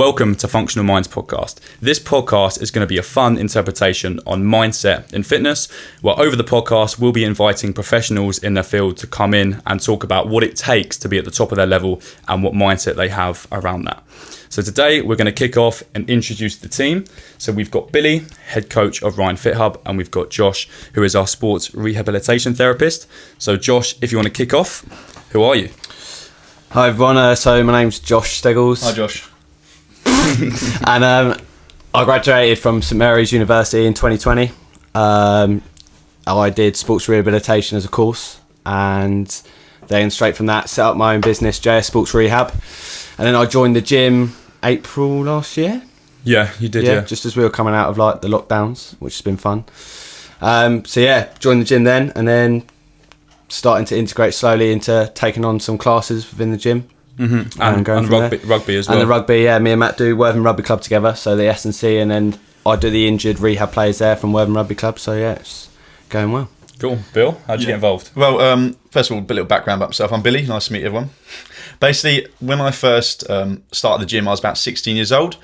Welcome to Functional Minds Podcast. This podcast is going to be a fun interpretation on mindset in fitness, where over the podcast we'll be inviting professionals in their field to come in and talk about what it takes to be at the top of their level and what mindset they have around that. So today we're going to kick off and introduce the team. So we've got Billy, head coach of Ryan Fit Hub, and we've got Josh, who is our sports rehabilitation therapist. So Josh, if you want to kick off, who are you? Hi everyone, so my name's Josh Steggles. Hi Josh. And I graduated from St Mary's University in 2020. I did sports rehabilitation as a course, and then straight from that set up my own business, JS Sports Rehab. And then I joined the gym April last year. Yeah, you did, yeah. Just as we were coming out of like the lockdowns, which has been fun. Joined the gym then, and then starting to integrate slowly into taking on some classes within the gym. Mm-hmm. And rugby as well. And the rugby, yeah. Me and Matt do Worthing Rugby Club together, so the S&C, and then I do the injured rehab players there from Worthing Rugby Club. So yeah, it's going well. Cool. Bill, how'd you get involved? Well, first of all, a little background about myself. I'm Billy. Nice to meet everyone. Basically, when I first started the gym, I was about 16 years old.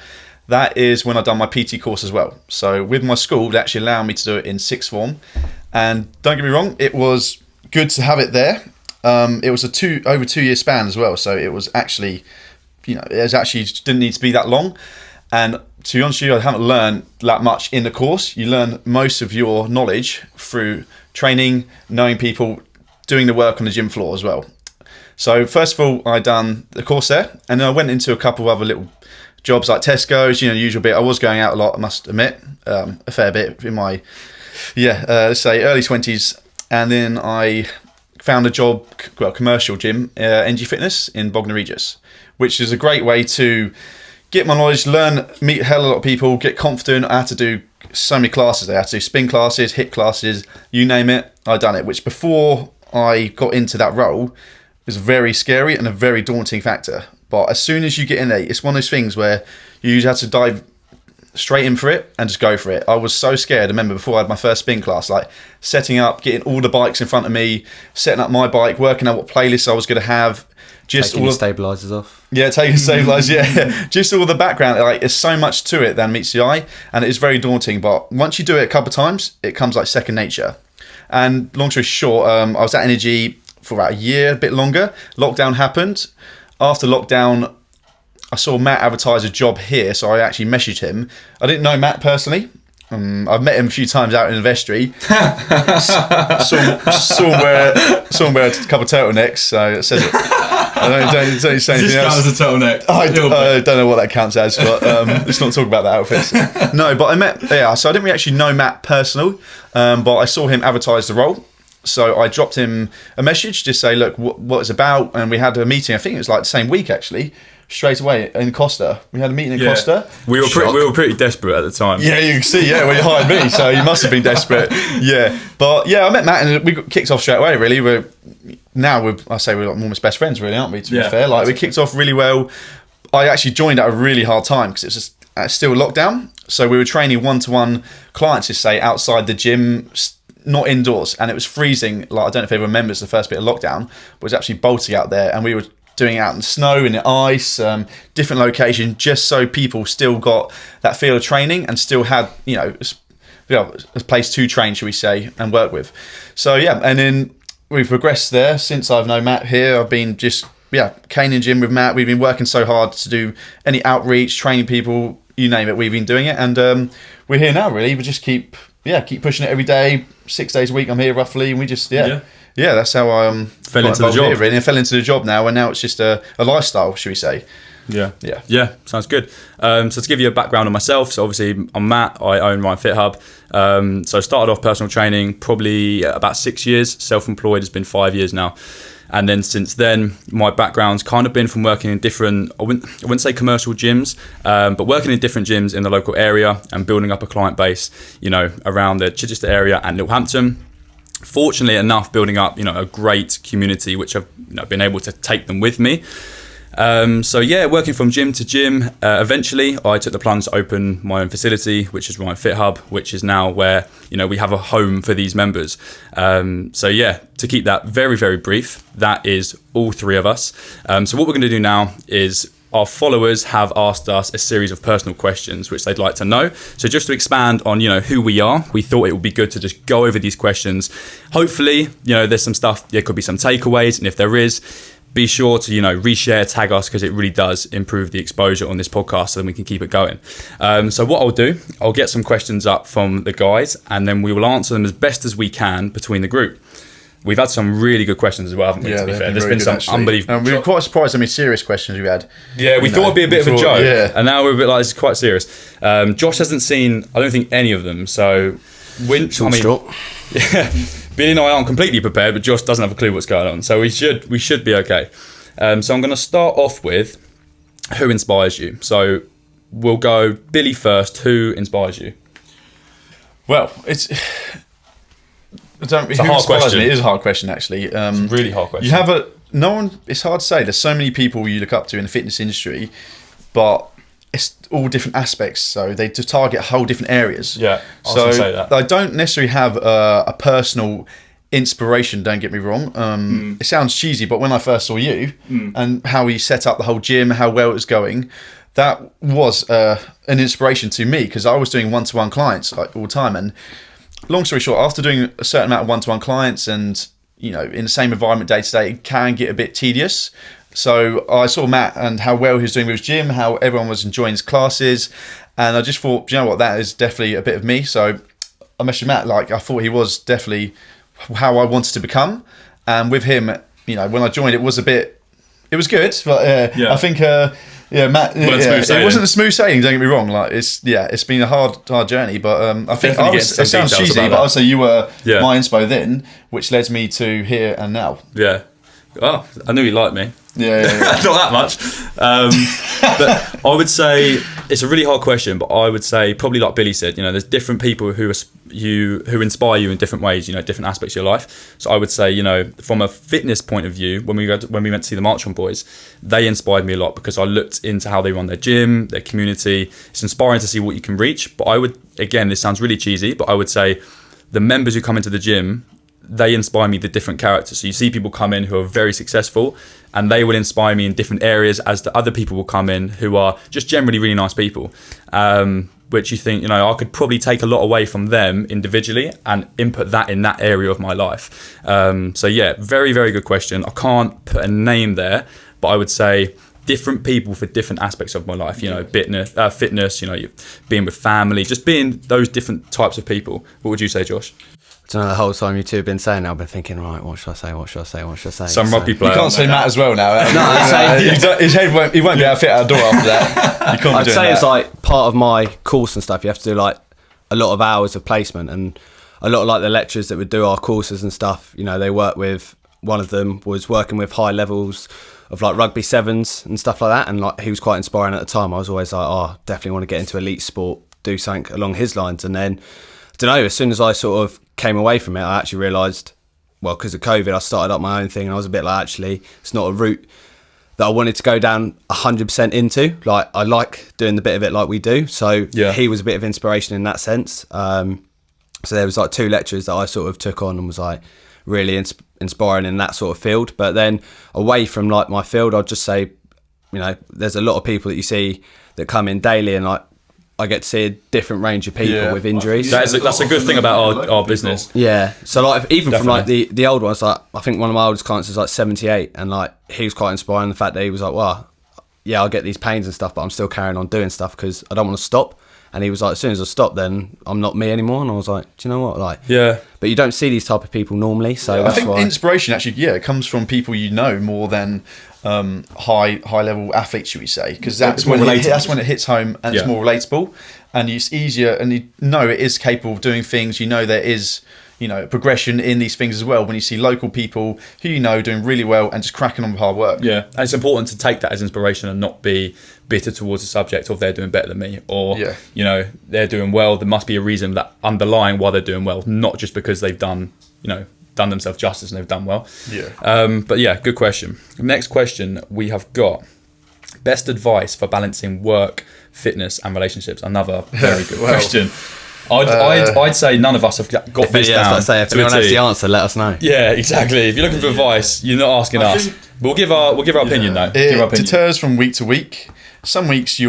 That is when I'd done my PT course as well. So with my school, they actually allowed me to do it in sixth form. And don't get me wrong, it was good to have it there. It was over 2 year span as well, so it was actually, didn't need to be that long. And to be honest with you, I haven't learned that much in the course. You learn most of your knowledge through training, knowing people, doing the work on the gym floor as well. So first of all, I done the course there, and then I went into a couple of other little jobs like Tesco's, the usual bit. I was going out a lot, I must admit, a fair bit in my, let's say early 20s, and then I found a job, commercial gym, NG Fitness in Bognor Regis, which is a great way to get my knowledge, meet a hell of a lot of people, get confident. I had to do so many classes. I had to do spin classes, hip classes, you name it, I done it, which before I got into that role was very scary and a very daunting factor. But as soon as you get in there, it's one of those things where you have to dive straight in for it and just go for it. I was so scared. I remember before I had my first spin class, like setting up, getting all the bikes in front of me, setting up my bike, working out what playlists I was going to have, just taking all the stabilizers off. Yeah, taking stabilizers. Yeah, just all the background. Like, there's so much to it than meets the eye, and it is very daunting. But once you do it a couple of times, it comes like second nature. And long story short, I was at Energy for about a year, a bit longer. Lockdown happened. After lockdown, I saw Matt advertise a job here, so I actually messaged him. I didn't know Matt personally. I've met him a few times out in the vestry. saw him wear a couple of turtlenecks, so it says it. I don't say anything else. This guy has a turtleneck. I don't know what that counts as, but let's not talk about the outfits. No, but so I didn't really actually know Matt personally, but I saw him advertise the role. So I dropped him a message, just say, look, what it's about, and we had a meeting. I think it was like the same week actually. Straight away in Costa, we had a meeting in Costa. We were pretty desperate at the time. Yeah, you can see. Yeah, well, you hired me, so you must have been desperate. Yeah, but I met Matt, and we got kicked off straight away. Really, we're almost best friends, really, aren't we? To be fair, we kicked off really well. I actually joined at a really hard time because it was just still lockdown, so we were training one-to-one clients, just say outside the gym, not indoors, and it was freezing. Like, I don't know if everyone remembers the first bit of lockdown, but it was actually bolting out there, and we were doing it out in the snow, in the ice, different location, just so people still got that feel of training and still had, a place to train, should we say, and work with. So, and then we've progressed there since I've known Matt here. I've been caning gym with Matt. We've been working so hard to do any outreach, training people, you name it, we've been doing it. And we're here now, really. We just keep pushing it every day, 6 days a week I'm here roughly, and we just, Yeah, that's how I fell into the job. Here, really. I fell into the job now, and now it's just a lifestyle, should we say? Yeah. Sounds good. So to give you a background on myself, so obviously I'm Matt. I own Ryan Fit Hub. So I started off personal training probably about 6 years. Self-employed has been 5 years now. And then since then, my background's kind of been from working in different, I wouldn't say commercial gyms, but working in different gyms in the local area and building up a client base, around the Chichester area and Littlehampton. Fortunately enough, building up, a great community, which I've been able to take them with me. Working from gym to gym. Eventually, I took the plunge to open my own facility, which is Ryan Fit Hub, which is now where we have a home for these members. To keep that very, very brief, that is all three of us. So what we're going to do now is our followers have asked us a series of personal questions which they'd like to know. So just to expand on, who we are, we thought it would be good to just go over these questions. Hopefully, there's some stuff, there could be some takeaways, and if there is, be sure to, reshare, tag us, because it really does improve the exposure on this podcast so then we can keep it going. So what I'll do, I'll get some questions up from the guys and then we will answer them as best as we can between the group. We've had some really good questions as well, haven't we, to be fair? There's been some unbelievable... we were quite surprised how many serious questions we had. Yeah, we thought it'd be a bit of a joke, and now we're a bit like, this is quite serious. Josh hasn't seen, I don't think, any of them, so... Yeah, Billy and I aren't completely prepared, but Josh doesn't have a clue what's going on, so we should be okay. So I'm going to start off with who inspires you. So we'll go Billy first. Who inspires you? Well, it's a hard question. It is a hard question, actually. It's a really hard question. It's hard to say. There's so many people you look up to in the fitness industry, but it's all different aspects, so they just target whole different areas. Yeah, I was going to say that. I don't necessarily have a personal inspiration, don't get me wrong. It sounds cheesy, but when I first saw you and how you set up the whole gym, how well it was going, that was an inspiration to me, because I was doing one-to-one clients like all the time. And long story short, after doing a certain amount of one-to-one clients and in the same environment day to day, it can get a bit tedious. So I saw Matt and how well he was doing with his gym, how everyone was enjoying his classes, and I just thought, you know what, that is definitely a bit of me. So I messaged Matt, I thought he was definitely how I wanted to become. And with him, when I joined, it was good, but I think Matt, it wasn't a smooth sailing, don't get me wrong. It's been a hard journey, but I think it sounds cheesy, but I'd say you were my inspo then, which led me to here and now. Yeah. Oh, I knew you liked me. Yeah. Not that much. But I would say it's a really hard question, but I would say probably like Billy said, there's different people who inspire you in different ways, different aspects of your life. So I would say, from a fitness point of view, when we went to see the March On boys, they inspired me a lot because I looked into how they run their gym, their community. It's inspiring to see what you can reach. But I would, again, this sounds really cheesy, but I would say the members who come into the gym, they inspire me, the different characters. So you see people come in who are very successful and they will inspire me in different areas, as the other people will come in who are just generally really nice people, which you think, I could probably take a lot away from them individually and input that in that area of my life. So yeah, very, very good question. I can't put a name there, but I would say different people for different aspects of my life, fitness, being with family, just being those different types of people. What would you say, Josh? So the whole time you two have been saying, I've been thinking, right, what should I say? Some rugby player. You can't say Matt as well now. His head he won't be able to fit out the door after that. I'd say it's like part of my course and stuff. You have to do like a lot of hours of placement, and a lot of like the lecturers that would do our courses and stuff. They work with, one of them was working with high levels of like rugby sevens and stuff like that, and like he was quite inspiring at the time. I was always like, definitely want to get into elite sport, do something along his lines. And then I don't know, as soon as I sort of came away from it, I actually realised, because of COVID, I started up my own thing, and I was a bit like, actually, it's not a route that I wanted to go down 100% into. Like, I like doing the bit of it like we do. So he was a bit of inspiration in that sense. So there was like 2 lectures that I sort of took on and was like really inspiring in that sort of field. But then away from like my field, I'd just say, there's a lot of people that you see that come in daily, and like, I get to see a different range of people with injuries. That's a good thing about our business. Yeah. So like even Definitely. From like the old ones, like I think one of my oldest clients is like 78, and like he was quite inspiring. The fact that he was like, well, yeah, I'll get these pains and stuff, but I'm still carrying on doing stuff because I don't want to stop. And he was like, as soon as I stop, then I'm not me anymore. And I was like, do you know what? Like, yeah. But you don't see these type of people normally. So I think inspiration actually, it comes from people more than high level athletes, should we say? Because that's when it hits home, and it's more relatable, and it's easier, and it is capable of doing things. There is progression in these things as well when you see local people who doing really well and just cracking on with hard work. Yeah, and it's important to take that as inspiration and not be bitter towards the subject of they're doing better than me, or they're doing well. There must be a reason that underlying why they're doing well, not just because they've done themselves justice and they've done well. But yeah, good question. Next question we have got: best advice for balancing work, fitness, and relationships. Another very good question. I'd say none of us have got this down. If anyone has the answer, let us know. Yeah, exactly. If you're looking for advice, you're not asking us. We'll give our opinion though. Give our It deters from week to week. Some weeks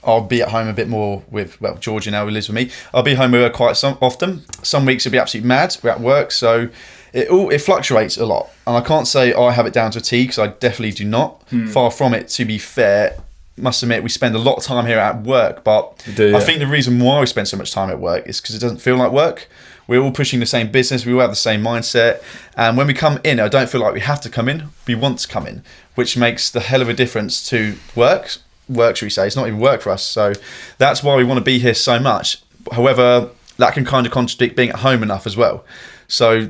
I'll be at home a bit more with Georgia now, who lives with me. I'll be home with her quite often. Some weeks it'll be absolutely mad. We're at work, so it fluctuates a lot. And I can't say I have it down to a T, because I definitely do not. Far from it. To be fair, must admit we spend a lot of time here at work, but I think the reason why we spend so much time at work is because it doesn't feel like work. We're all pushing the same business. We all have the same mindset. And when we come in, I don't feel like we have to come in. We want to come in, which makes the hell of a difference to work, should we say. It's not even work for us. So that's why we want to be here so much. However, that can kind of contradict being at home enough as well. So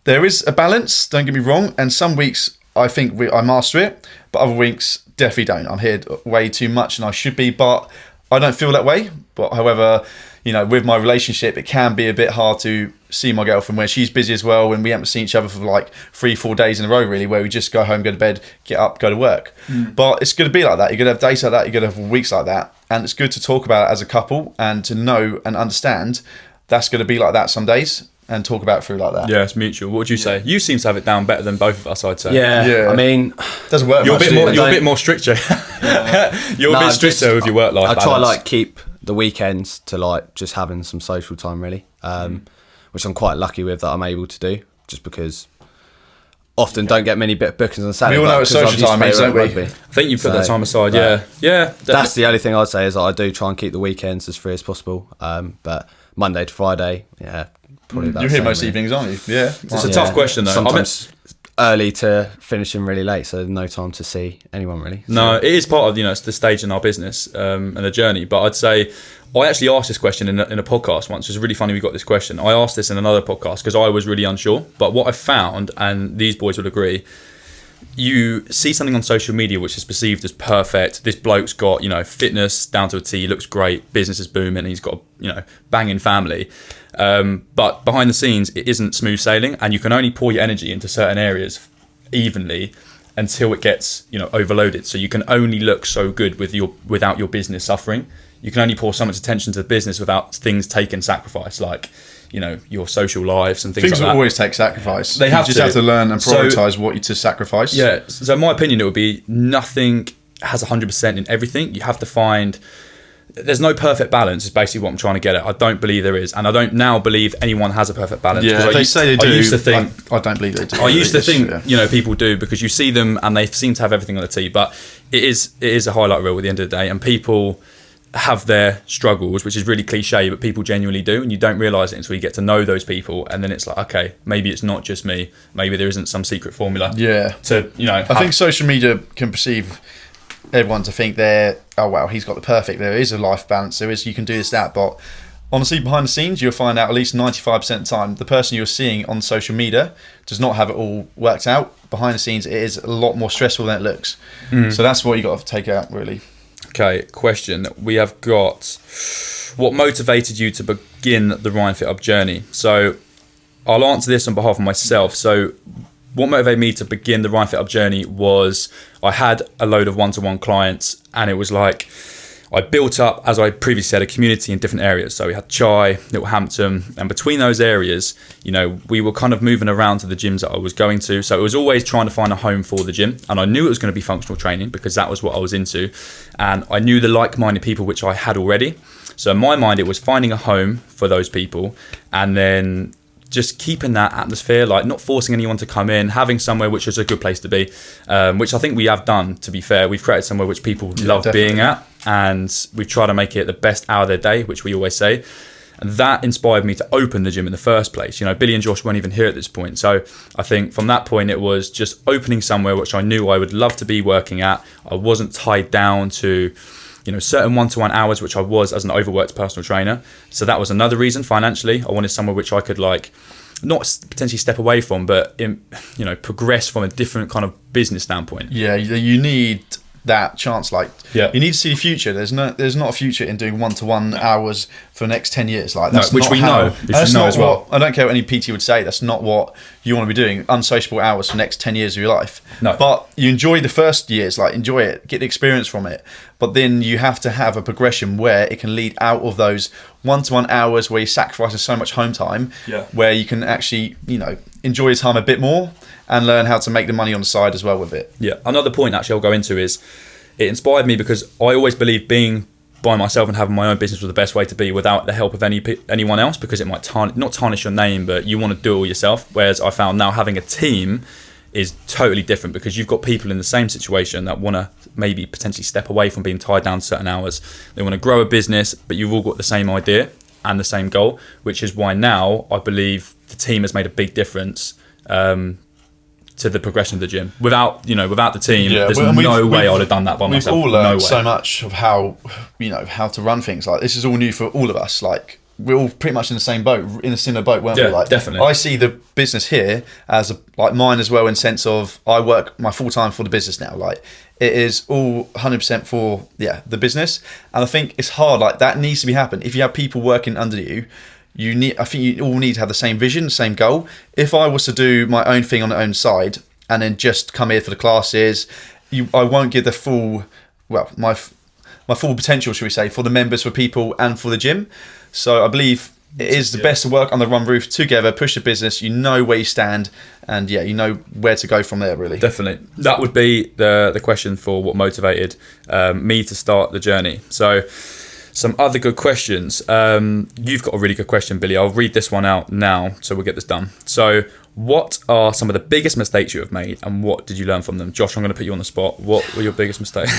there is a balance, don't get me wrong. And some weeks I think I master it, but other weeks definitely don't. I'm here way too much and I should be, but I don't feel that way. But however, with my relationship, it can be a bit hard to see my girlfriend when she's busy as well, when we haven't seen each other for like 3-4 days in a row, really, where we just go home, go to bed, get up, go to work. But it's going to be like that. You're going to have days like that. You're going to have weeks like that. And it's good to talk about it as a couple and to know and understand that's going to be like that some days and talk about it through like that. Yeah, it's mutual. What would you say? You seem to have it down better than both of us, I'd say. Yeah. I mean, doesn't work. You're much, a bit more stricter. You're a bit stricter with your work life. I try keep the weekends to just having some social time, really, which I'm quite lucky with that I'm able to do, just because often don't get many bookings on Saturday. We all know what social time is, don't we? I think you put that time aside. Yeah. That's the only thing I'd say is that I do try and keep the weekends as free as possible. But Monday to Friday, probably about you're the here same, most really. evenings, aren't you? Yeah. It's a tough question though. Sometimes early to finishing really late, so no time to see anyone really. No, it is part of it's the stage in our business and the journey. But I'd say I actually asked this question in a podcast once. It was really funny we got this question. I asked this in another podcast because I was really unsure. But what I found, and these boys would agree, you see something on social media which is perceived as perfect. This bloke's got fitness down to a T, looks great, business is booming, he's got banging family. But behind the scenes, it isn't smooth sailing, and you can only pour your energy into certain areas evenly until it gets overloaded. So you can only look so good without your business suffering. You can only pour so much attention to the business without things taking sacrifice, like your social lives and things like that. Things will always take sacrifice. They have just have to learn and prioritise what you to sacrifice. Yeah. So in my opinion, it would be nothing has 100% in everything. You have to find. There's no perfect balance is basically what I'm trying to get at. I don't believe there is. And I don't now believe anyone has a perfect balance. Yeah, they say they do. I used to think... I don't believe they do. I used to think, people do, because you see them and they seem to have everything on the tee. But it is a highlight reel at the end of the day. And people have their struggles, which is really cliche, but people genuinely do. And you don't realise it until you get to know those people. And then it's like, okay, maybe it's not just me. Maybe there isn't some secret formula. Yeah. I think social media can perceive everyone to think he's got the perfect, there is a life balance, you can do this, that, but honestly behind the scenes you'll find out at least 95% of the time the person you're seeing on social media does not have it all worked out. Behind the scenes it is a lot more stressful than it looks. So that's what you got to take out, really. Okay, question. We have got, what motivated you to begin the Ryan Fit Up journey? So I'll answer this on behalf of myself. So what motivated me to begin the Ryan Fit Up journey was I had a load of one-to-one clients, and it was like I built up, as I previously said, a community in different areas. So we had Chai, Littlehampton, and between those areas, we were kind of moving around to the gyms that I was going to. So it was always trying to find a home for the gym, and I knew it was going to be functional training because that was what I was into, and I knew the like-minded people which I had already. So in my mind, it was finding a home for those people, and then just keeping that atmosphere, like not forcing anyone to come in, having somewhere which is a good place to be, which I think we have done, to be fair. We've created somewhere which people love definitely being at, and we try to make it the best hour of their day, which we always say. And that inspired me to open the gym in the first place. Billy and Josh weren't even here at this point. So I think from that point, it was just opening somewhere which I knew I would love to be working at. I wasn't tied down to certain one-to-one hours, which I was as an overworked personal trainer. So that was another reason. Financially, I wanted somewhere which I could not potentially step away from, but progress from a different kind of business standpoint. Yeah, you need that chance. You need to see the future. There's not a future in doing one-to-one hours for the next 10 years. That's which we know. That's not what I don't care what any PT would say. That's not what you want to be doing unsociable hours for the next 10 years of your life. No. But you enjoy the first years, like enjoy it, get the experience from it. But then you have to have a progression where it can lead out of those one-to-one hours where you're sacrificing so much home time, where you can actually, enjoy your time a bit more and learn how to make the money on the side as well with it. Yeah. Another point actually I'll go into is it inspired me because I always believed being by myself and having my own business was the best way to be without the help of anyone else, because it might not tarnish your name, but you want to do it all yourself. Whereas I found now having a team is totally different, because you've got people in the same situation that want to maybe potentially step away from being tied down to certain hours. They want to grow a business, but you've all got the same idea and the same goal, which is why now I believe the team has made a big difference to the progression of the gym. Without the team, there's no way I'd have done that by myself. We've all learned so much of how to run things. Like, this is all new for all of us. Like, we're all pretty much in the same boat, in a similar boat, weren't we? Like, definitely. I see the business here as like mine as well, in sense of I work my full time for the business now. Like, it is all 100% for the business, and I think it's hard. Like, that needs to be happen. If you have people working under you, I think you all need to have the same vision, same goal. If I was to do my own thing on the own side and then just come here for the classes, I won't give the full, my full potential, should we say, for the members, for people, and for the gym. So I believe it is the best to work under one roof together, push the business. You know where you stand, and you know where to go from there. Really, definitely. That would be the question for what motivated me to start the journey. So, some other good questions. You've got a really good question, Billy. I'll read this one out now, so we'll get this done. So, what are some of the biggest mistakes you have made, and what did you learn from them? Josh, I'm going to put you on the spot. What were your biggest mistakes?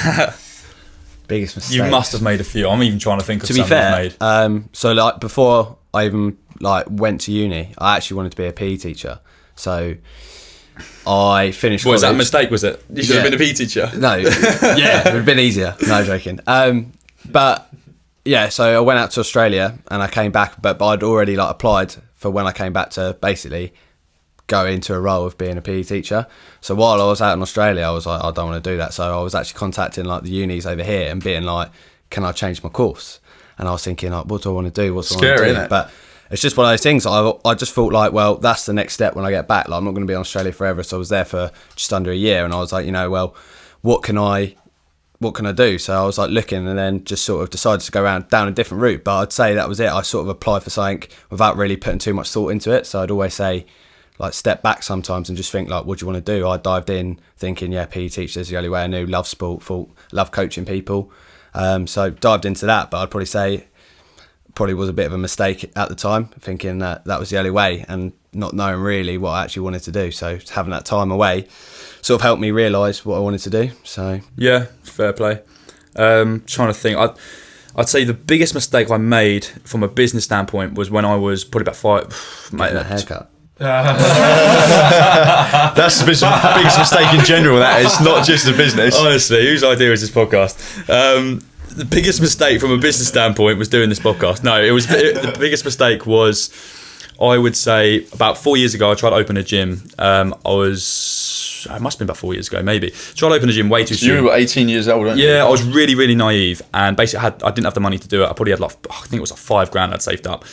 Biggest mistake. You must have made a few. I'm even trying to think of some fair, you've made. So like before I even went to uni, I actually wanted to be a PE teacher. So I finished college. Was that a mistake, was it? You should have been a PE teacher. No. Yeah, it would have been easier. No, joking. But yeah, so I went out to Australia and I came back, but I'd already applied for when I came back to basically go into a role of being a PE teacher. So while I was out in Australia, I was like, I don't want to do that. So I was actually contacting the unis over here and being like, can I change my course? And I was thinking, what do I want to do? What do I want to do? Isn't it? But it's just one of those things. I just thought well, that's the next step when I get back. I'm not going to be in Australia forever. So I was there for just under a year, and I was like, what can I do? So I was looking, and then just sort of decided to go down a different route. But I'd say that was it. I sort of applied for something without really putting too much thought into it. So I'd always say, step back sometimes and just think, what do you want to do? I dived in thinking, PE teacher is the only way I knew. Love sport, love coaching people. So dived into that, but I'd probably say was a bit of a mistake at the time, thinking that was the only way and not knowing really what I actually wanted to do. So having that time away sort of helped me realise what I wanted to do. So yeah, fair play. Trying to think. I'd say the biggest mistake I made from a business standpoint was when I was probably about 5. Getting a haircut. That's the biggest mistake in general. That is not just a business. Honestly, whose idea is this podcast? The biggest mistake from a business standpoint was doing this podcast. No, the biggest mistake was, I would say, about 4 years ago. I tried to open a gym. It must have been about 4 years ago, maybe. Tried to open a gym way too soon. You were 18 years old, weren't you? Yeah, I was really, really naive, and basically I didn't have the money to do it. I probably had I think it was $5,000 I'd saved up,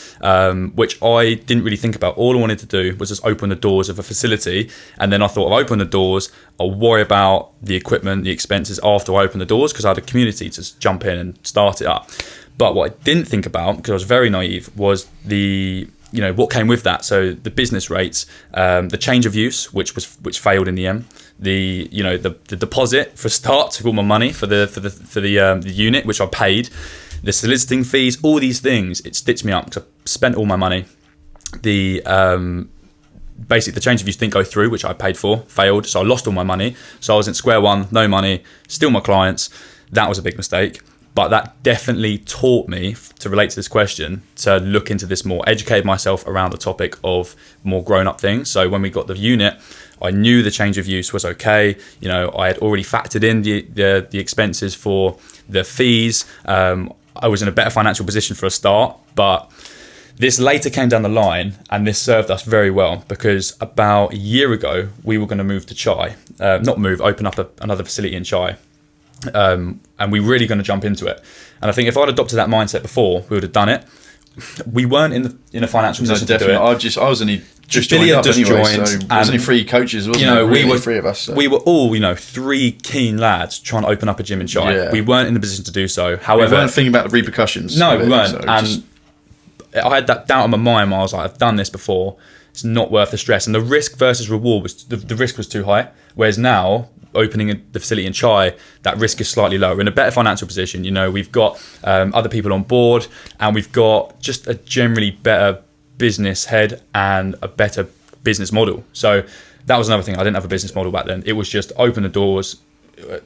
which I didn't really think about. All I wanted to do was just open the doors of a facility, and then I thought, I'll open the doors, I'll worry about the equipment, the expenses after I open the doors, because I had a community to just jump in and start it up. But what I didn't think about, because I was very naive, was what came with that. So the business rates, the change of use, which failed in the end. The deposit for a start took all my money for the unit, which I paid. The soliciting fees, all these things, it stitched me up because I spent all my money. Basically the change of use didn't go through, which I paid for, failed. So I lost all my money. So I was in square one, no money, still my clients. That was a big mistake. But that definitely taught me, to relate to this question, to look into this more, educate myself around the topic of more grown-up things. So when we got the unit, I knew the change of use was okay. I had already factored in the expenses for the fees. I was in a better financial position for a start, but this later came down the line, and this served us very well, because about a year ago, we were going to move to Chai. Open up another facility in Chai. And we were really going to jump into it. And I think if I'd adopted that mindset before, we would have done it. We weren't in a financial position to do it. I was only just Billy joined had up just anyway, joined, so and, there's only 3 coaches, wasn't there? we were three of us. So. We were all 3 keen lads trying to open up a gym in Chai. Yeah. We weren't in the position to do so. we However, weren't thinking about the repercussions. no, of it, we weren't. so And just- I had that doubt in my mind. I was like, I've done this before. It's not worth the stress. And the risk versus reward was the risk was too high. Whereas now, opening the facility in Chai, that risk is slightly lower. We're in a better financial position. We've got other people on board, and we've got just a generally better business head and a better business model. So that was another thing. I didn't have a business model back then. It was just open the doors.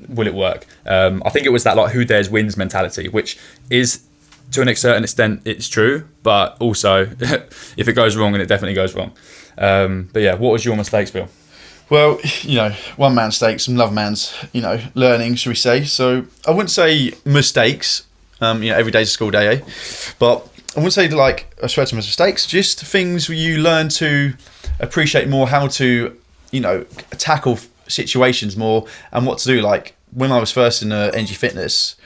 Will it work? I think it was that like who dares wins mentality, which is, to a certain extent, it's true, but also if it goes wrong, and it definitely goes wrong. But yeah, what was your mistakes, Bill? Well, one man's mistakes, another man's, learning, should we say. So I wouldn't say mistakes, every day's a school day, eh? But I wouldn't say I swear to them as mistakes, just things where you learn to appreciate more how to, tackle situations more and what to do. Like when I was first in energy fitness,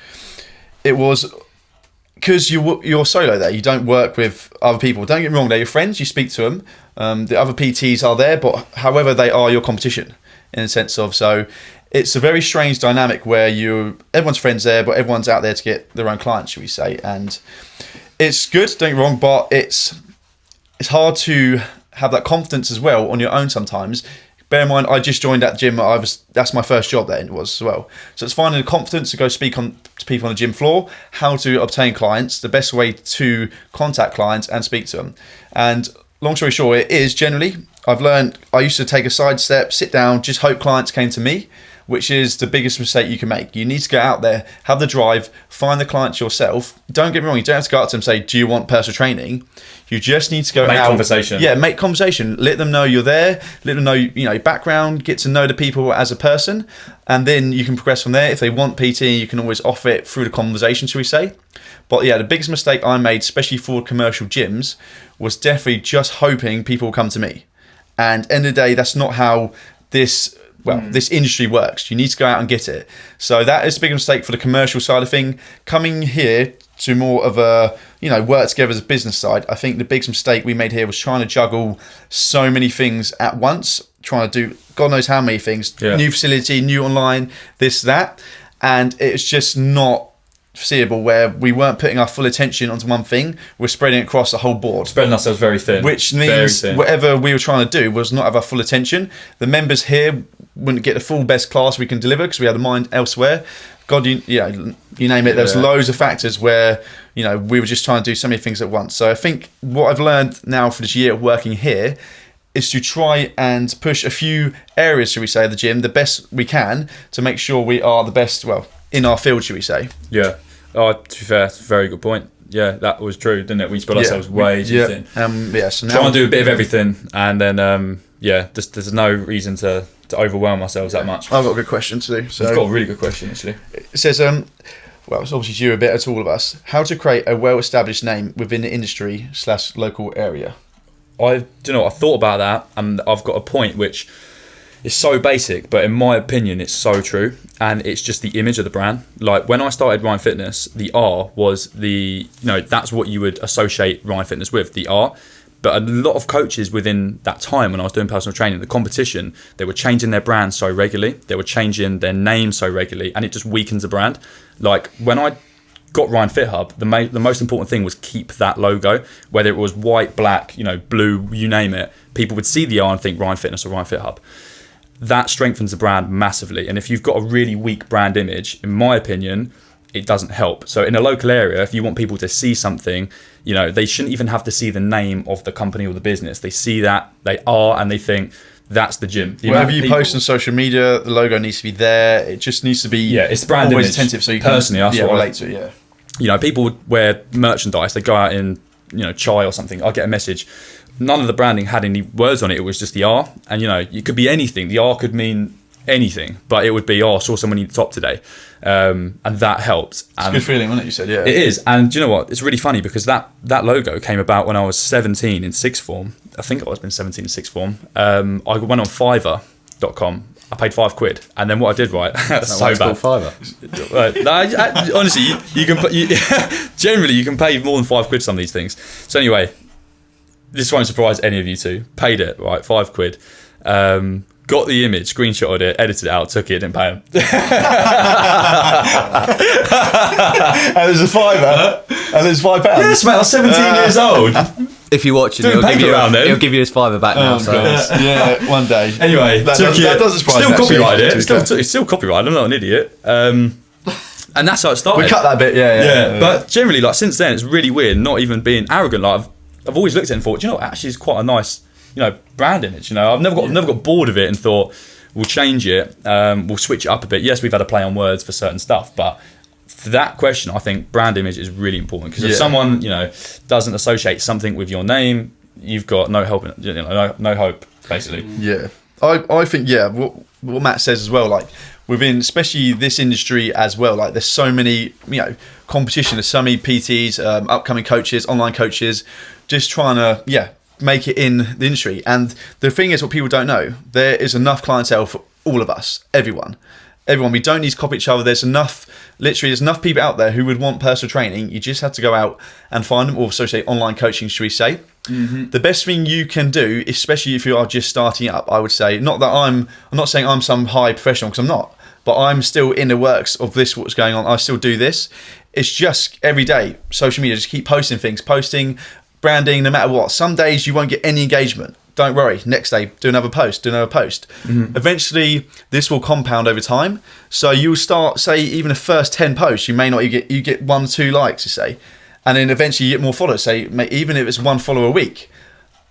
it was... because you're solo there, you don't work with other people. Don't get me wrong, they're your friends, you speak to them. The other PTs are there, but however, they are your competition in a sense of. So it's a very strange dynamic where everyone's friends there, but everyone's out there to get their own clients, should we say. And it's good, don't get me wrong, but it's hard to have that confidence as well on your own sometimes. Bear in mind, I just joined that gym. That's my first job there, it was as well. So it's finding the confidence to go speak to people on the gym floor, how to obtain clients, the best way to contact clients and speak to them. And long story short, it is generally, I've learned, I used to take a side step, sit down, just hope clients came to me, which is the biggest mistake you can make. You need to get out there, have the drive, find the clients yourself. Don't get me wrong, you don't have to go up to them and say, do you want personal training? You just need to go Make out. conversation. Yeah, make conversation. Let them know you're there. Let them know, your background. Get to know the people as a person. And then you can progress from there. If they want PT, you can always offer it through the conversation, shall we say. But yeah, the biggest mistake I made, especially for commercial gyms, was definitely just hoping people will come to me. And end of the day, that's not how this industry works. You need to go out and get it. So that is a big mistake for the commercial side of thing. Coming here to more of a, work together as a business side, I think the biggest mistake we made here was trying to juggle so many things at once, trying to do God knows how many things, new facility, new online, this, that. And it's just not foreseeable where we weren't putting our full attention onto one thing. We're spreading it across the whole board. Spreading ourselves very thin. Which means whatever we were trying to do was not have our full attention. The members here wouldn't get the full best class we can deliver because we had the mind elsewhere. God, you name it. There's loads of factors where, we were just trying to do so many things at once. So I think what I've learned now for this year of working here is to try and push a few areas, shall we say, of the gym the best we can to make sure we are the best, in our field, shall we say. Yeah. To be fair, it's a very good point. Yeah, that was true, didn't it? We spread ourselves way too thin. So now try and do a bit of everything, and then there's no reason to overwhelm ourselves that much. I've got a good question too. So I've got a really good question actually. It says, it's obviously you a bit to all of us. How to create a well-established name within the industry / local area? I thought about that, and I've got a point which is so basic, but in my opinion, it's so true, and it's just the image of the brand. Like when I started Ryan Fitness, the R was that's what you would associate Ryan Fitness with, the R. But a lot of coaches within that time when I was doing personal training, the competition, they were changing their brand so regularly, they were changing their name so regularly, and it just weakens the brand. Like when I got Ryan Fit Hub, the most important thing was keep that logo, whether it was white, black, blue, you name it. People would see the R and think Ryan Fitness or Ryan Fit Hub. That strengthens the brand massively. And if you've got a really weak brand image, in my opinion, it doesn't help. So in a local area, if you want people to see something, they shouldn't even have to see the name of the company or the business. They see that, they are, and they think that's the gym. Wherever you post on social media, the logo needs to be there. It just needs to be it's brand always image. attentive so you Personally, can relate to it. People would wear merchandise. They go out in, Chai or something. I get a message. None of the branding had any words on it. It was just the R. And, it could be anything. The R could mean anything, but it would be, I saw someone eat the top today. And that helped. It's a good feeling, wasn't it? You said, yeah. It is. And do you know what? It's really funny because that logo came about when I was 17 in sixth form. I think I was been 17 in sixth form. I went on Fiverr.com. I paid £5, and then what I did, right? So bad. Honestly, you can generally you can pay more than £5 for some of these things. So anyway, this won't surprise any of you two. Paid it, right? £5. Got the image, screenshotted it, edited it out, took it, didn't pay him. And there's a fiver. And there's £5. Yes, mate, I was 17 years old. If you watch it, Doing paper around then. he'll give you his £5 back now. So Yeah, one day. Anyway, that doesn't surprise still me, actually, copyrighted to it. be fair. It's still copyrighted. I'm not an idiot. And that's how it started. We cut that bit, yeah. But generally, like since then, it's really weird. Not even being arrogant. Like I've always looked at it and thought, do you know what? Actually, it's quite a nice, brand image. I've never got bored of it and thought we'll change it. We'll switch it up a bit. Yes, we've had a play on words for certain stuff, but for that question, I think brand image is really important because if someone doesn't associate something with your name, you've got no help. No hope, basically. Yeah, I think what Matt says as well. Like within, especially this industry as well. Like there's so many competition. There's so many PTs, upcoming coaches, online coaches, just trying to make it in the industry. And the thing is, what people don't know, there is enough clientele for all of us, everyone. We don't need to copy each other. There's enough people out there who would want personal training. You just have to go out and find them, or say online coaching, should we say. Mm-hmm. The best thing you can do, especially if you are just starting up, I would say, I'm not saying I'm some high professional, because I'm not, but I'm still in the works of this, what's going on. I still do this. It's just every day, social media, just keep posting things, branding, no matter what. Some days you won't get any engagement. Don't worry. Next day, do another post. Mm-hmm. Eventually, this will compound over time. So you'll start, say, even the first 10 posts, you may not you get 1 or 2 likes, you say, and then eventually you get more followers. Say, even if it's 1 follower a week,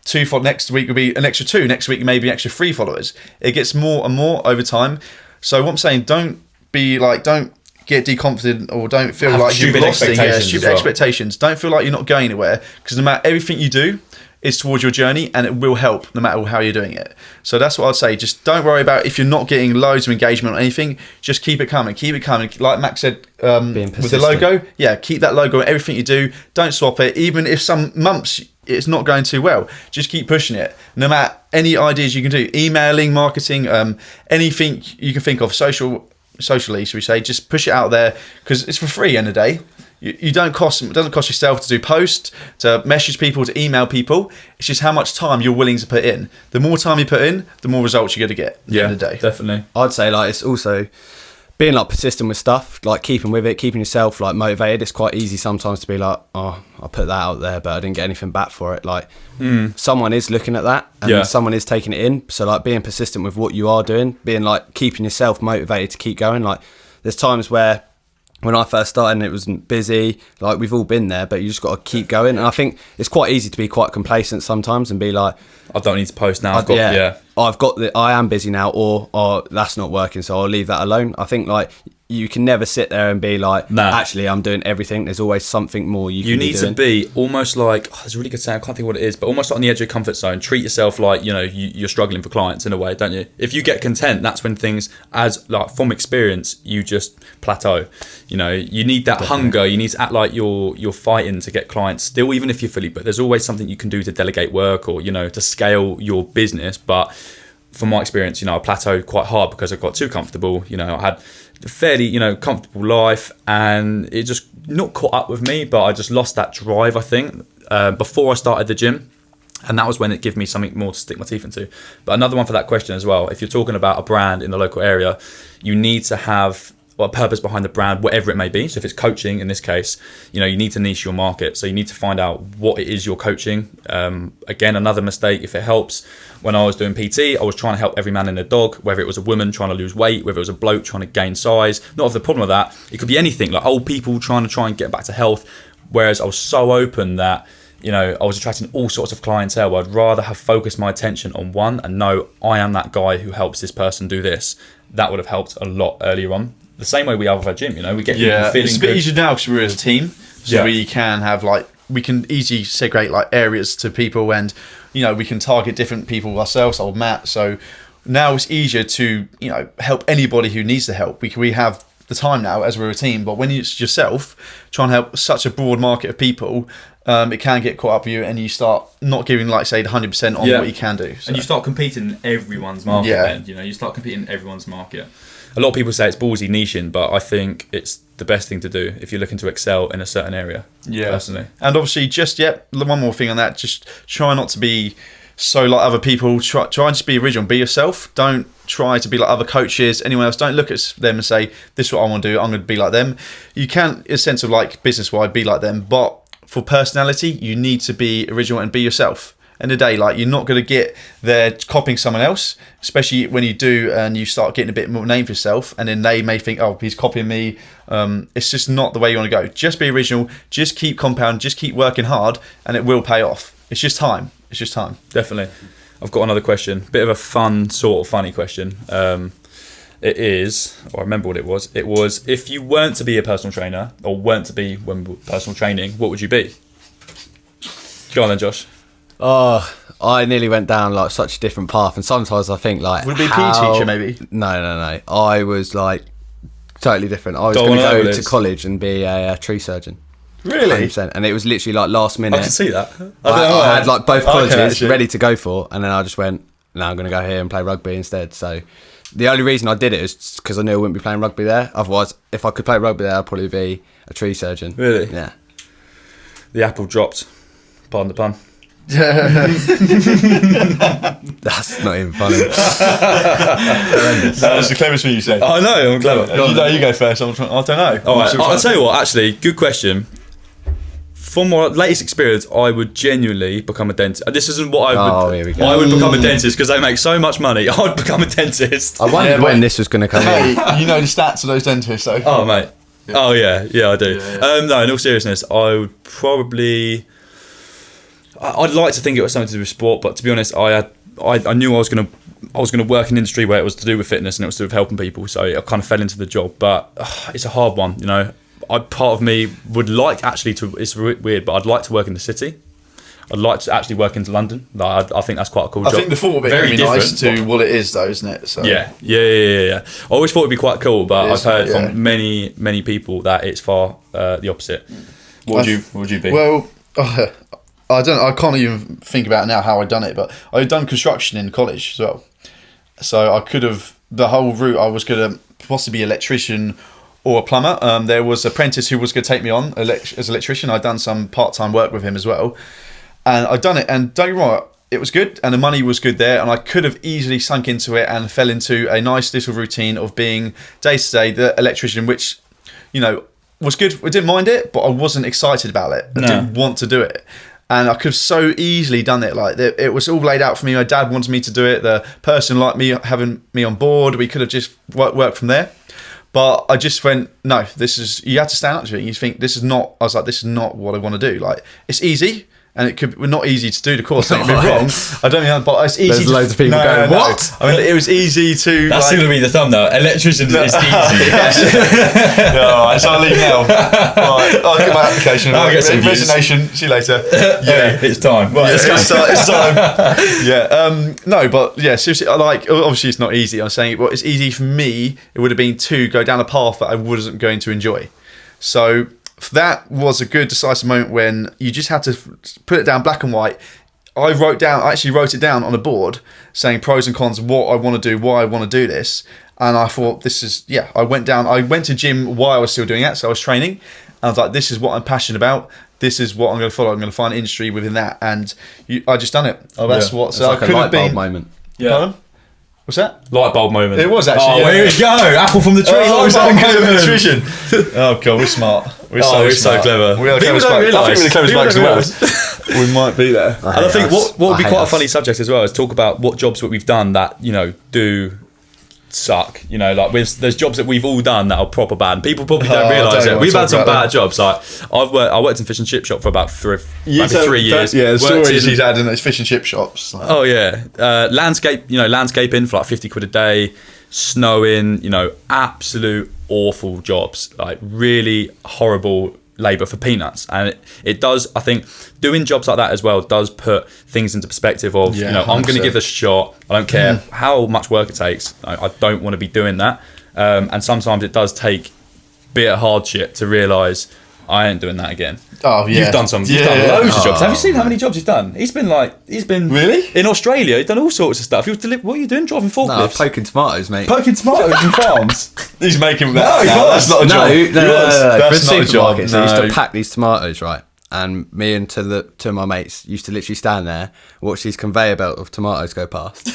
2 next week will be an extra 2. Next week maybe an extra 3 followers. It gets more and more over time. So what I'm saying, don't get deconfident or don't feel like you've lost stupid expectations. Don't feel like you're not going anywhere, because no matter everything you do is towards your journey, and it will help no matter how you're doing it. So that's what I'd say. Just don't worry about if you're not getting loads of engagement or anything. Just keep it coming. Like Max said, with the logo, keep that logo in everything you do. Don't swap it. Even if some months it's not going too well, just keep pushing it. No matter any ideas you can do, emailing, marketing, anything you can think of, socially, should we say, just push it out there, because it's for free in the day. It doesn't cost yourself to do posts, to message people, to email people. It's just how much time you're willing to put in. The more time you put in, the more results you're going to get at the end of the day. Definitely. I'd say it's also being persistent with stuff, keeping with it, keeping yourself motivated. It's quite easy sometimes to be like, oh, I put that out there, but I didn't get anything back for it. Someone is looking at that, and someone is taking it in. So being persistent with what you are doing, being keeping yourself motivated to keep going. There's times where, when I first started and it wasn't busy, we've all been there, but you just got to keep going. And I think it's quite easy to be quite complacent sometimes and be like, I don't need to post now. I am busy now, or that's not working, so I'll leave that alone. I think you can never sit there and be like, actually, I'm doing everything. There's always something more you can be doing. You need to be almost there's a really good saying, I can't think of what it is, but almost on the edge of your comfort zone. Treat yourself like, you're struggling for clients in a way, don't you? If you get content, that's when things, from experience, you just plateau. You need that hunger. You need to act like you're fighting to get clients still, even if you're fully booked. There's always something you can do to delegate work or, to scale your business. But from my experience, I plateaued quite hard because I got too comfortable. I had a fairly, comfortable life, and it just not caught up with me, but I just lost that drive, I think, before I started the gym. And that was when it gave me something more to stick my teeth into. But another one for that question as well, if you're talking about a brand in the local area, you need to have a purpose behind the brand, whatever it may be. So if it's coaching, in this case, you need to niche your market. So you need to find out what it is you're coaching. Again, another mistake, if it helps, when I was doing PT, I was trying to help every man and their dog, whether it was a woman trying to lose weight, whether it was a bloke trying to gain size. Not of the problem with that. It could be anything, like old people trying to get back to health. Whereas I was so open that, I was attracting all sorts of clientele. I'd rather have focused my attention on one and know I am that guy who helps this person do this. That would have helped a lot earlier on. The same way we have with our gym, we get people feeling it's a bit easier now because we're as a team, so we can have we can easily segregate areas to people, and we can target different people ourselves, old Matt. So now it's easier to help anybody who needs the help. We have the time now as we're a team. But when it's yourself trying to help such a broad market of people, it can get caught up with you, and you start not giving, like, say, 100% on what you can do. So. And you start competing in everyone's market. Then, you know, you start competing in everyone's market. A lot of people say it's ballsy niching, but I think it's the best thing to do if you're looking to excel in a certain area. Yeah, personally. And obviously, one more thing on that: just try not to be so like other people. Try and just be original. Be yourself. Don't try to be like other coaches, anyone else. Don't look at them and say, "This is what I want to do. I'm going to be like them." You can, in a sense of like business-wise, be like them, but for personality, you need to be original and be yourself. End of the day, like, you're not going to get there copying someone else, especially when you do and you start getting a bit more name for yourself, and then they may think, oh, he's copying me. It's just not the way you want to go. Just be original, just keep compound, just keep working hard, and it will pay off. It's just time. Definitely. I've got another question, bit of a fun, sort of funny question. It is, or I remember what it was. It was, if you weren't to be a personal trainer, or weren't to be personal training, what would you be? Go on then, Josh. Oh, I nearly went down like such a different path, and sometimes I think like, would it be a PE teacher maybe? No. I was like totally different. I was going to go to college and be a tree surgeon. Really? 100%. And it was literally like last minute. I can see that. I had like both colleges ready to go for, and then I just went, no, I'm going to go here and play rugby instead. So the only reason I did it is because I knew I wouldn't be playing rugby there. Otherwise, if I could play rugby there, I'd probably be a tree surgeon. Really? Yeah. The apple dropped. Pardon the pun. That's not even funny. That's the cleverest thing you said. I know, I'm clever. You go first. I don't know. All right, I'll tell you what, actually, good question. From my latest experience, I would genuinely become a dentist. This isn't what I would. Here we go. I would become a dentist because they make so much money. I'd become a dentist. I wondered when this was going to come in. You know the stats of those dentists, though. Oh, mate. Yeah. Oh, yeah, I do. Yeah. No, in all seriousness, I would probably. I'd like to think it was something to do with sport, but to be honest, I knew I was going to work in an industry where it was to do with fitness and it was to do with helping people, so I kind of fell into the job. But it's a hard one, you know. Part of me would like actually to. It's weird, but I'd like to work in the city. I'd like to actually work into London. I think that's quite a cool job. I think the thought of it would be nice to what it is, though, isn't it? So. Yeah. I always thought it'd be quite cool, but I've heard from many people that it's far the opposite. What would you be? Well, I can't even think about now how I'd done it, but I'd done construction in college as well. So I could have, the whole route, I was going to possibly be an electrician or a plumber. There was an apprentice who was going to take me on as an electrician. I'd done some part-time work with him as well. And I'd done it, and don't get me wrong, it was good, and the money was good there, and I could have easily sunk into it and fell into a nice little routine of being day-to-day the electrician, which, you know, was good. I didn't mind it, but I wasn't excited about it. I didn't want to do it. And I could have so easily done it. Like, it was all laid out for me. My dad wanted me to do it. The person liked me, having me on board. We could have just worked from there. But I just went, no, you have to stand up to it. You think, this is not what I want to do. Like, it's easy. And it could not easy to do the course. Don't get me wrong. I don't mean, but it's easy. There's loads of people going, what? I mean, it was easy to. That's going to be the thumbnail. Electrician is easy. Alright, so I'll leave now. Right, I'll get my application. I'll get some resignation. See you later. Yeah, it's time. Right, it's time. Yeah. No, but yeah, seriously, obviously it's not easy. I'm saying, well, it's easy for me. It would have been to go down a path that I wasn't going to enjoy. So. That was a good decisive moment when you just had to put it down black and white. I actually wrote it down on a board saying pros and cons, what I want to do, why I want to do this. And I thought, I went to gym while I was still doing that. So I was training. And I was like, this is what I'm passionate about. This is what I'm going to follow. I'm going to find industry within that. And I just done it. So it's like I could have been. Moment. Yeah. Pardon? What's that? Light bulb moment. It was actually. Oh, here we go. Apple from the tree. Nutrition. Oh god, we're smart. We're so clever. We are People don't realise. I think we're the cleverest blokes in the world. We might be there. And I think what would be quite a funny subject as well is talk about what jobs that we've done that, you know, do suck. You know, like there's jobs that we've all done that are proper bad. And people probably don't realise it. We've had some bad jobs. Like I worked in fish and chip shop for about 3 years. Yeah, the stories he's had in those fish and chip shops. Like. Oh yeah, landscaping for like 50 quid a day, snowing. You know, absolute awful jobs. Like really horrible labour for peanuts. And it does. I think doing jobs like that as well does put things into perspective of, you know, 100%. I'm going to give this a shot. I don't care how much work it takes. I don't want to be doing that. And sometimes it does take bit of hardship to realise I ain't doing that again. Oh yeah, You've done loads of jobs. Have you seen how many jobs he's done? He's been really in Australia. He's done all sorts of stuff. What are you doing? Driving forklifts? Poking tomatoes, mate. Poking tomatoes in farms. He's making that. No, that's not a job. That's not a job. I used to pack these tomatoes, right? And me and two of my mates used to literally stand there, watch these conveyor belt of tomatoes go past.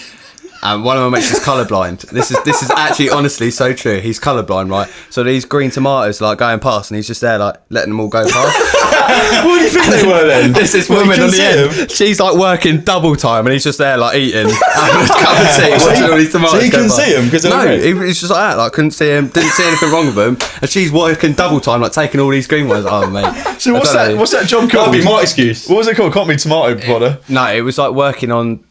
And one of my mates is colourblind. This is actually honestly so true. He's colourblind, right? So these green tomatoes like going past, and he's just there like letting them all go past. What do you think they were then? This is woman on the end. She's like working double time, and he's just there like eating, having a cup of tea, watching all these tomatoes. So he couldn't see him because he was just like that. Like couldn't see him, didn't see anything wrong with him, and she's working double time, like taking all these green ones. Oh mate. So what's that job called? That'd be my excuse. What was it called? Can't be tomato plotter. No, it was like working on.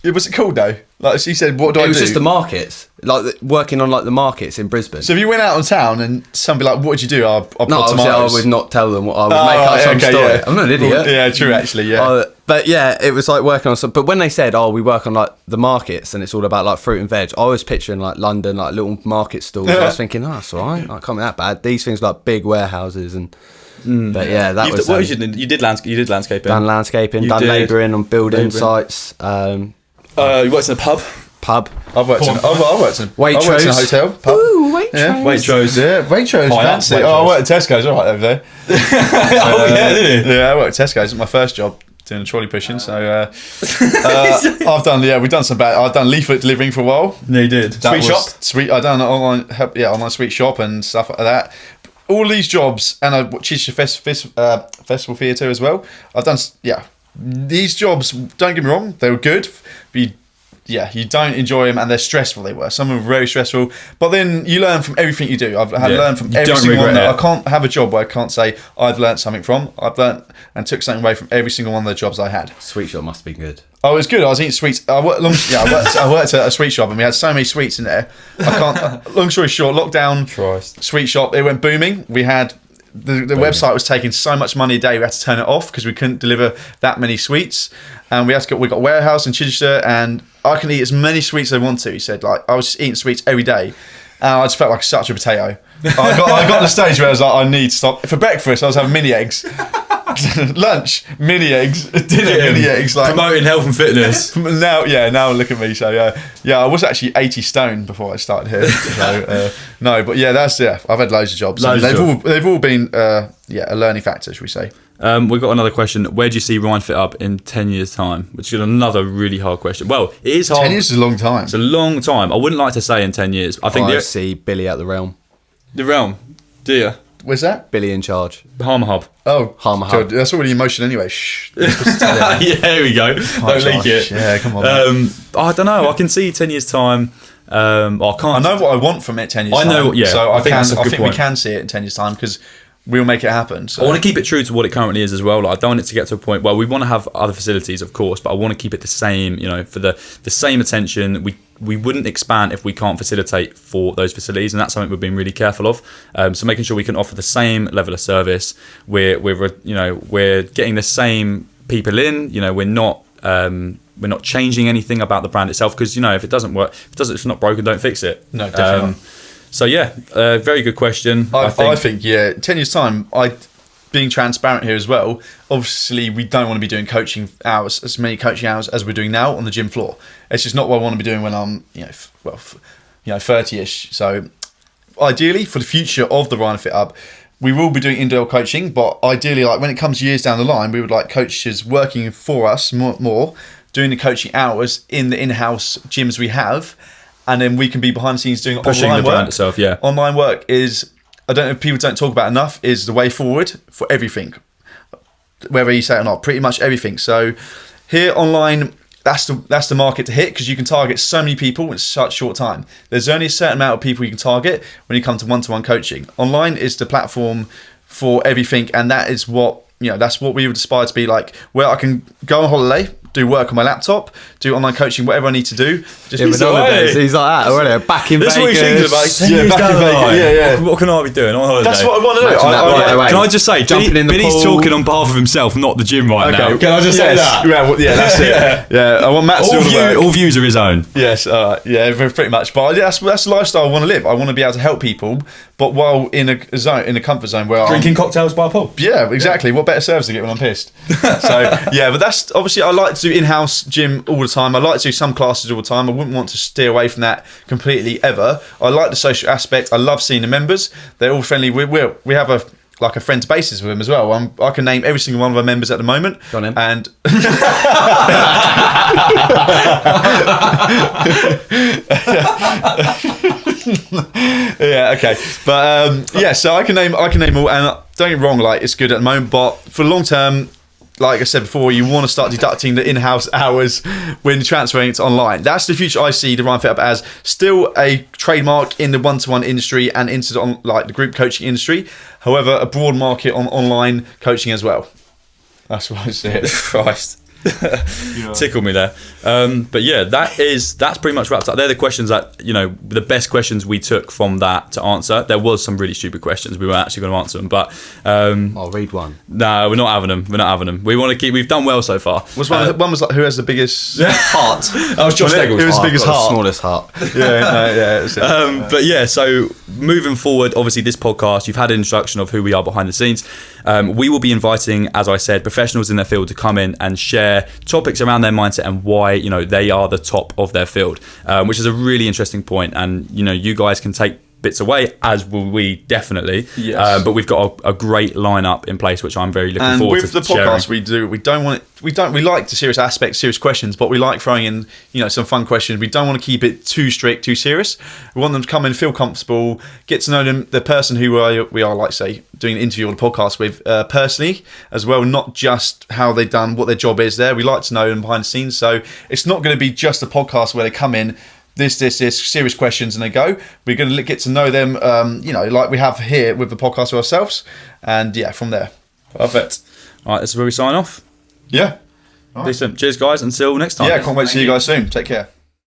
Was it called though? Like she said, what do I do? It was just the markets, like working on like the markets in Brisbane. So if you went out on town and somebody like, what would you do? I'll plot obviously tomatoes. I would not tell them what I would make up some story. Yeah. I'm not an idiot. Yeah, true actually, yeah. But yeah, it was like working on some. But when they said, "Oh, we work on like the markets and it's all about like fruit and veg," I was picturing like London, like little market stalls. I was thinking, "Oh, that's all right. Like, can't be that bad." These things like big warehouses and. But yeah, that was. What you did landscaping. Done landscaping. Done labouring on building sites. You worked in a pub. I've worked in a hotel. Pub. Ooh, Waitrose. Yeah, Waitrose. Yeah, Waitrose. Fancy. Waitrose. I worked at Tesco's. All right over there. Did you? Yeah, I worked at Tesco's. It was my first job doing trolley pushing. So I've done. Yeah, we've done some bad. I've done leaflet delivering for a while. No, you did. Sweet shop. I done online sweet shop and stuff like that. All these jobs, and I Chichester Festival Theatre as well. I've done. Yeah, these jobs. Don't get me wrong, they were good. But you don't enjoy them, and they're stressful. They were. Some of them were very stressful, but then you learn from everything you do. I've learned from every single one. I can't have a job where I can't say I've learned something from. I've learned and took something away from every single one of the jobs I had. Sweet shop must be good. Oh, it was good. I was eating sweets. I worked at a sweet shop, and we had so many sweets in there. I can't. Long story short, lockdown. Christ. Sweet shop. It went booming. We had. The website was taking so much money a day. We had to turn it off because we couldn't deliver that many sweets, and we got a warehouse in Chichester, and I can eat as many sweets as I want to. He said, like I was just eating sweets every day, and I just felt like such a potato. I got to the stage where I was like, I need to stop. For breakfast, I was having mini eggs. Lunch, mini eggs. Dinner, mini eggs. Like promoting health and fitness. Now look at me. So I was actually 80 stone before I started here. So but I've had loads of jobs. They've all been a learning factor, should we say? We've got another question. Where do you see Ryan Fit Up in 10 years' time? Which is another really hard question. Well, it is hard. 10 years is a long time. It's a long time. I wouldn't like to say in 10 years. I think I see Billy at the Realm. The Realm. Do you? Where's that? Billy in charge. Harmar Hub. Oh, Harmar Hub. God, that's already emotion anyway. Shh. Yeah, here we go. Don't leak it. Yeah, come on. I don't know. I can see 10 years' time. I can't. I know what I want from it 10 years' time. I know. Yeah. So I think point. we can see it in 10 years' time because we'll make it happen. So. I want to keep it true to what it currently is as well. Like, I don't want it to get to a point where we want to have other facilities, of course, but I want to keep it the same. For the same attention. We wouldn't expand if we can't facilitate for those facilities, and that's something we've been really careful of. So making sure we can offer the same level of service. We're getting the same people in. We're not changing anything about the brand itself because if it doesn't work, if it's not broken, don't fix it. No, definitely. So very good question. I think 10 years time. Being transparent here as well, obviously we don't want to be doing coaching hours, as many coaching hours as we're doing now on the gym floor. It's just not what I want to be doing when I'm 30ish. So ideally for the future of the Ryan Fit Up, we will be doing indoor coaching, but ideally like when it comes years down the line, we would like coaches working for us more doing the coaching hours in the in-house gyms we have, and then we can be behind the scenes doing pushing online the brand work. itself. Yeah, online work is, I don't know if people don't talk about enough, is the way forward for everything. Whether you say it or not, pretty much everything. So here online, that's the market to hit because you can target so many people in such short time. There's only a certain amount of people you can target when you come to one-to-one coaching. Online is the platform for everything, and that is what that's what we would aspire to be like, where I can go on holiday, do work on my laptop, do online coaching, whatever I need to do. Just He's like that already. Back in This Vegas. is what he's thinking about. Yeah, back in Vegas. Yeah. What can I be doing on holiday? That's what I want to do. Wait. Can I just say, Jumping in the Billy's pool. talking on behalf of himself, not the gym right now. Okay. Can I just say that? Yeah, that's it. Yeah, I want Matt to do all the work. All views are his own. Yes, yeah, pretty much. But that's the lifestyle I want to live. I want to be able to help people, but while in a zone, in a comfort zone where Drinking cocktails by a pool. Yeah, exactly. What better service to get when I'm pissed? So yeah, but that's obviously I like to do in-house gym all the time. I like to do some classes all the time. I wouldn't want to steer away from that completely ever. I like the social aspect. I love seeing the members. They're all friendly. We have a friends basis with them as well. I can name every single one of our members at the moment. Go on, then. And yeah, okay, but yeah, so I can name all, and don't get me wrong, like it's good at the moment, but for the long term, like I said before, you want to start deducting the in-house hours when transferring it to online. That's the future I see the Ryan Fit Up as. Still a trademark in the one-to-one industry and into the group coaching industry. However, a broad market on online coaching as well. That's what I see it. Christ. Tickled me there. But yeah, that's pretty much wrapped up. They're the questions that, the best questions we took from that to answer. There was some really stupid questions. We weren't actually going to answer them, but I'll read one. No, we're not having them. We want to keep. We've done well so far. One was like, who has the biggest heart? That was Josh Steggles. Who has the biggest I've got heart? the smallest heart. Yeah. That's it. But yeah, so moving forward, obviously this podcast, you've had an introduction of who we are behind the scenes. We will be inviting, as I said, professionals in their field to come in and share topics around their mindset and why they are the top of their field, which is a really interesting point. And you guys can take bits away, as will we definitely. Yes. But we've got a great lineup in place, which I'm very looking forward to. And with the podcast, we like the serious aspects, serious questions, but we like throwing in some fun questions. We don't want to keep it too strict, too serious. We want them to come in, feel comfortable, get to know them, the person who we are, like say, doing an interview or the podcast with personally as well, not just how they've done, what their job is there. We like to know them behind the scenes, so it's not going to be just a podcast where they come in, this, serious questions, and they go. We're going to get to know them, like we have here with the podcast ourselves, and yeah, from there. Perfect. All right, this is where we sign off. Yeah. Decent. Cheers, guys. Until next time. Yeah, can't wait to see you guys soon. Take care.